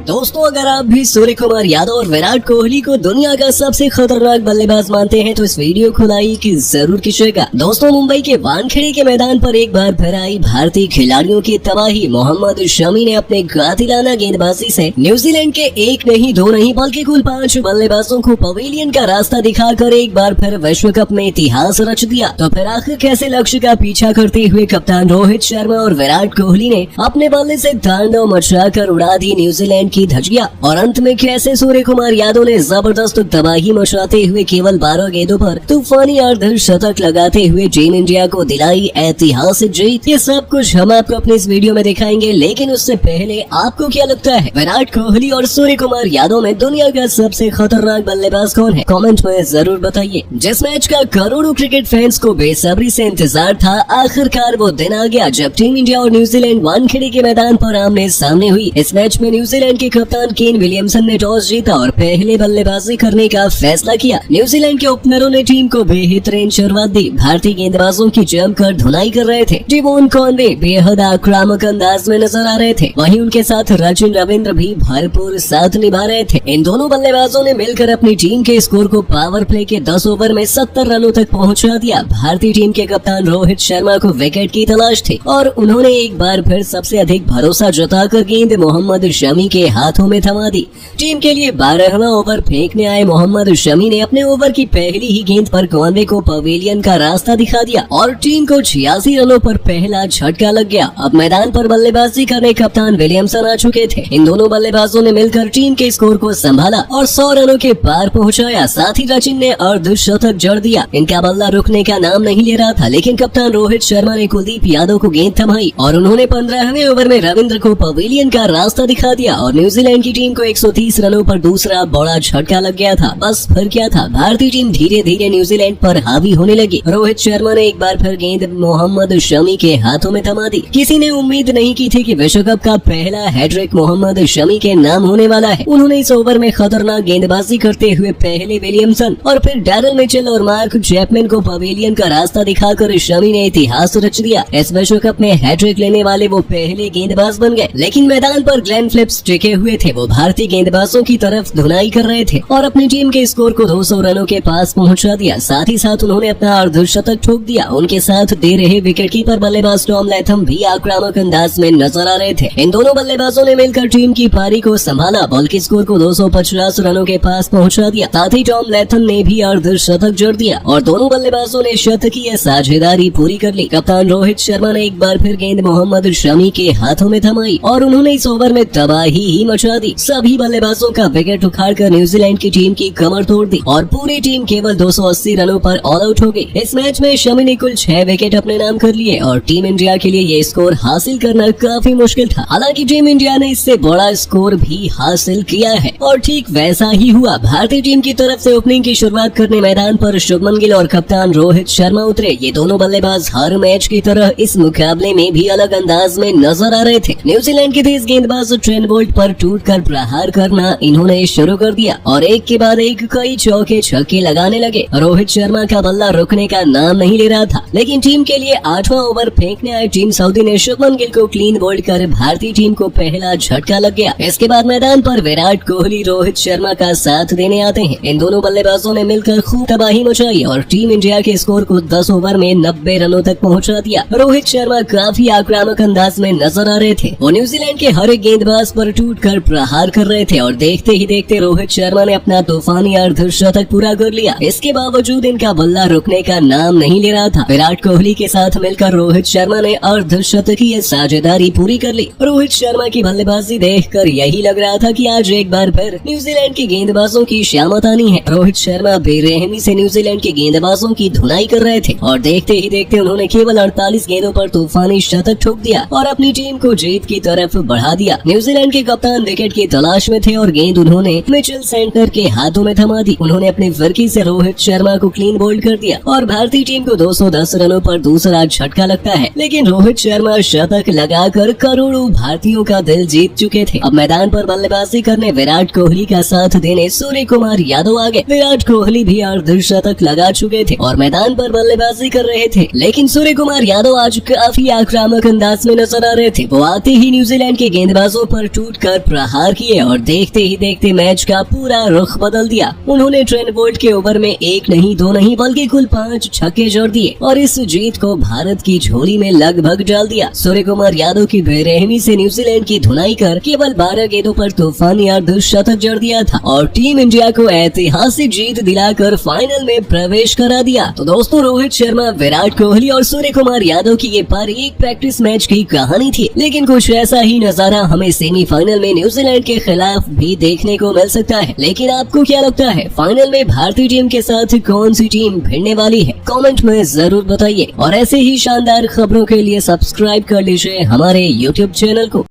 दोस्तों, अगर आप भी सूर्य कुमार यादव और विराट कोहली को दुनिया का सबसे खतरनाक बल्लेबाज मानते हैं तो इस वीडियो को लाइक जरूर कीजिएगा। दोस्तों, मुंबई के वानखेड़े के मैदान पर एक बार फिर आई भारतीय खिलाड़ियों की तबाही। मोहम्मद शमी ने अपने कातिलाना गेंदबाजी से न्यूजीलैंड के एक नहीं दो नहीं बल्कि कुल 5 बल्लेबाजों को पवेलियन का रास्ता दिखाकर एक बार फिर विश्व कप में इतिहास रच दिया। तो फिर आखिर कैसे लक्ष्य का पीछा करते हुए कप्तान रोहित शर्मा और विराट कोहली ने अपने बल्ले से तांडव मचाकर उड़ा दी न्यूजीलैंड की धज्जियां, और अंत में कैसे सूर्य कुमार यादव ने जबरदस्त तबाही मचाते हुए केवल 12 गेंदों पर तूफानी अर्धशतक लगाते हुए टीम इंडिया को दिलाई ऐतिहासिक जीत। ये सब कुछ हम आपको अपने इस वीडियो में दिखाएंगे, लेकिन उससे पहले आपको क्या लगता है विराट कोहली और सूर्य कुमार यादव में दुनिया का सबसे खतरनाक बल्लेबाज कौन है? कमेंट में जरूर बताइए। जिस मैच का करोड़ों क्रिकेट फैंस को बेसब्री से इंतजार था, आखिरकार वो दिन आ गया जब टीम इंडिया और न्यूजीलैंड वानखेड़े के मैदान पर आमने सामने हुई। इस मैच में न्यूजीलैंड के कप्तान केन विलियमसन ने टॉस जीता और पहले बल्लेबाजी करने का फैसला किया। न्यूजीलैंड के ओपनरों ने टीम को बेहतरीन शुरुआत दी। भारतीय गेंदबाजों की जमकर धुनाई कर रहे थे। डेवॉन कॉनवे बेहद आक्रामक अंदाज में नजर आ रहे थे, वहीं उनके साथ सचिन रविंद्र भी भरपूर साथ निभा रहे थे। इन दोनों बल्लेबाजों ने मिलकर अपनी टीम के स्कोर को पावर प्ले के 10 ओवर में 70 रनों तक पहुंचा दिया। भारतीय टीम के कप्तान रोहित शर्मा को विकेट की तलाश थी और उन्होंने एक बार फिर सबसे अधिक भरोसा जताकर गेंद मोहम्मद शमी के हाथों में थमा दी। टीम के लिए 12वां ओवर फेंकने आए मोहम्मद शमी ने अपने ओवर की पहली ही गेंद पर कॉनवे को पवेलियन का रास्ता दिखा दिया और टीम को 86 रनों पर पहला झटका लग गया। अब मैदान पर बल्लेबाजी करने कप्तान विलियमसन आ चुके थे। इन दोनों बल्लेबाजों ने मिलकर टीम के स्कोर को संभाला और 100 रनों के पार पहुंचाया। साथ ही सचिन ने अर्धशतक जड़ दिया। इनका बल्ला रुकने का नाम नहीं ले रहा था, लेकिन कप्तान रोहित शर्मा ने कुलदीप यादव को गेंद थमाई और उन्होंने 15वें ओवर में रविंद्र को पवेलियन का रास्ता दिखा दिया और न्यूजीलैंड की टीम को 130 रनों पर दूसरा बड़ा झटका लग गया था। बस फिर क्या था, भारतीय टीम धीरे धीरे न्यूजीलैंड पर हावी होने लगी। रोहित शर्मा ने एक बार फिर गेंद मोहम्मद शमी के हाथों में थमा दी। किसी ने उम्मीद नहीं की थी कि विश्व कप का पहला हैट्रिक मोहम्मद शमी के नाम होने वाला है। उन्होंने इस ओवर में खतरनाक गेंदबाजी करते हुए पहले विलियमसन और फिर डैरेल मिचेल और मार्क चैपमैन को पवेलियन का रास्ता दिखाकर शमी ने इतिहास रच दिया। इस विश्व कप में हैट्रिक लेने वाले वो पहले गेंदबाज बन गए। लेकिन मैदान पर ग्लेन फिलिप्स टिके हुए थे। वो भारतीय गेंदबाजों की तरफ धुनाई कर रहे थे और अपनी टीम के स्कोर को 200 रनों के पास पहुंचा दिया। साथ ही साथ उन्होंने अपना अर्धशतक ठोक दिया। उनके साथ दे रहे विकेटकीपर बल्लेबाज टॉम लैथम भी आक्रामक अंदाज में नजर आ रहे थे। इन दोनों बल्लेबाजों ने मिलकर टीम की पारी को संभाला, बल्कि स्कोर को 250 रनों के पास पहुंचा दिया। साथ ही टॉम लैथम ने भी अर्धशतक जड़ दिया और दोनों बल्लेबाजों ने शतकीय साझेदारी पूरी कर ली। कप्तान रोहित शर्मा ने एक बार फिर गेंद मोहम्मद शमी के हाथों में थमाई और उन्होंने इस ओवर में तबाही ही मचा दी। सभी बल्लेबाजों का विकेट उखाड़कर न्यूजीलैंड की टीम की कमर तोड़ दी और पूरी टीम केवल 280 रनों पर ऑल आउट हो गई। इस मैच में शमी ने कुल 6 विकेट अपने नाम कर लिए और टीम इंडिया के लिए ये स्कोर हासिल करना काफी मुश्किल था। हालांकि टीम इंडिया ने इससे बड़ा स्कोर भी हासिल किया है और ठीक वैसा ही हुआ। भारतीय टीम की तरफ से ओपनिंग की शुरुआत करने मैदान पर शुभमन गिल और कप्तान रोहित शर्मा उतरे। ये दोनों बल्लेबाज हर मैच की तरह इस मुकाबले में भी अलग अंदाज में नजर आ रहे थे। न्यूजीलैंड के तेज गेंदबाज ट्रेंट बोल्ट पर टूटकर प्रहार करना इन्होंने शुरू कर दिया और एक के बाद एक कई चौके छक्के लगाने लगे। रोहित शर्मा का बल्ला रुकने का नाम नहीं ले रहा था, लेकिन टीम के लिए 8वां ओवर फेंकने आए टीम सऊदी ने शुभमन गिल को क्लीन बोल्ड कर भारतीय टीम को पहला झटका लग गया। इसके बाद मैदान पर विराट कोहली रोहित शर्मा का साथ देने आते हैं। इन दोनों बल्लेबाजों ने मिलकर खूब तबाही मचाई और टीम इंडिया के स्कोर को 10 ओवर में 90 रनों तक पहुंचा दिया। रोहित शर्मा काफी आक्रामक अंदाज में नजर आ रहे थे। वो न्यूजीलैंड के हर एक गेंदबाज पर टूटकर प्रहार कर रहे थे और देखते ही देखते रोहित शर्मा ने अपना तूफानी अर्धशतक पूरा कर लिया। इसके बावजूद इनका बल्ला रुकने का नाम नहीं ले रहा था। विराट कोहली के साथ मिलकर रोहित शर्मा ने अर्धशतकीय साझेदारी पूरी कर ली। रोहित शर्मा की बल्लेबाजी देखकर यही लग रहा था कि आज एक बार फिर न्यूजीलैंड के गेंदबाजों की शामत आनी है। रोहित शर्मा बेरहमी से न्यूजीलैंड के गेंदबाजों की धुनाई कर रहे थे और देखते ही देखते उन्होंने केवल 48 गेंदों पर तूफानी शतक ठोक दिया और अपनी टीम को जीत की तरफ बढ़ा दिया। न्यूजीलैंड के कप्तान विकेट की तलाश में थे और गेंद उन्होंने मिचेल सेंटर के हाथों में थमा दी। उन्होंने अपनी फिरकी से रोहित शर्मा को क्लीन बोल्ड कर दिया और भारतीय टीम को 210 रनों पर दूसरा झटका लगता है। लेकिन रोहित शर्मा शतक लगाकर करोड़ों भारतीयों का दिल जीत चुके थे। अब मैदान पर बल्लेबाजी करने विराट कोहली का साथ देने सूर्य कुमार यादव आ गए। विराट कोहली भी अर्धशतक लगा चुके थे और मैदान पर बल्लेबाजी कर रहे थे, लेकिन सूर्य कुमार यादव आज काफी आक्रामक अंदाज में नजर आ रहे थे। वो आते ही न्यूजीलैंड के गेंदबाजों पर टूटकर पर प्रहार किए और देखते ही देखते मैच का पूरा रुख बदल दिया। उन्होंने ट्रेंट बोल्ट के ओवर में 1 नहीं 2 नहीं बल्कि कुल 5 छक्के जोड़ दिए और इस जीत को भारत की झोली में लगभग डाल दिया। सूर्य कुमार यादव की बेरहमी से न्यूजीलैंड की धुनाई कर केवल 12 गेंदों पर तूफानी अर्धशतक जड़ दिया था और टीम इंडिया को ऐतिहासिक जीत दिलाकर फाइनल में प्रवेश करा दिया। तो दोस्तों, रोहित शर्मा, विराट कोहली और सूर्य कुमार यादव की ये पर एक प्रैक्टिस मैच की कहानी थी, लेकिन कुछ ऐसा ही नजारा हमें सेमीफाइनल में न्यूजीलैंड के खिलाफ भी देखने को मिल सकता है। लेकिन आपको क्या लगता है, फाइनल में भारतीय टीम के साथ कौन सी टीम भिड़ने वाली है? कमेंट में जरूर बताइए और ऐसे ही शानदार खबरों के लिए सब्सक्राइब कर लीजिए हमारे YouTube चैनल को।